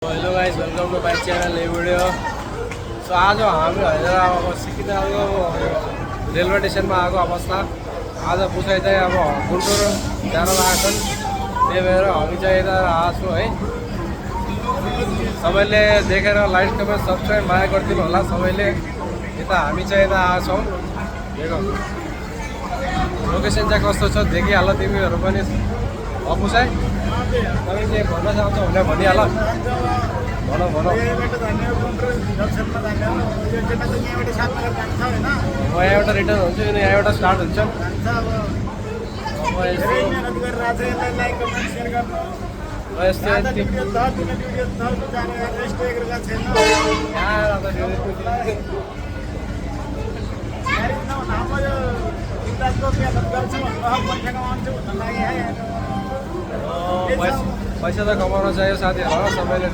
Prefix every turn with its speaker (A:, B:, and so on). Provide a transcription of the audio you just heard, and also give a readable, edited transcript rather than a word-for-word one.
A: Hello guys, welcome to my channel ये video. So आज हामी हैदराबाद सिक्किम रेलवे स्टेसनमा आएको अवस्था। आज पुसाइ चाहिँ अब गुन्टुर जान लागेछन्, त्यही भएर हामी चाहिँ यता आएको छौँ है। सबैले देखेर लाइक कमेन्ट सब्सक्राइब माया गरिदिनु होला सबैले। यता हामी चाहिँ यता आएको छौँ। देखो लोकेसन चाहिँ कस्तो छ देखिहाल तिमीहरू पनि। पुसाइ तपाईँ के भन्न चाहन्छ भने भनिहाल। भन भन। म यहाँबाट रिटर्न हुन्छु, यहाँबाट स्टार्ट हुन्छ। पैसा त कमाउन चाहियो साथीहरू सबैले।